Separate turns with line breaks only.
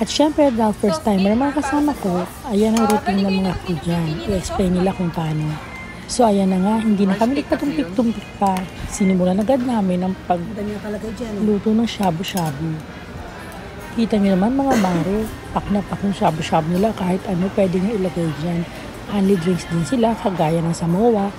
At syempre, dahil first timer mga kasama ko, ayan ang routine ng mga crew dyan. I-explain nila kung paano. So ayan na nga, hindi na kami nagpatumpik-tumpik pa. Sinimulan agad namin ang pagluto ng shabu-shabu. Kita niyo naman mga mare, pak na pak ng shabu-shabu nila kahit ano pwede nyo ilagay dyan. Only drinks din sila, kagaya ng Samoa,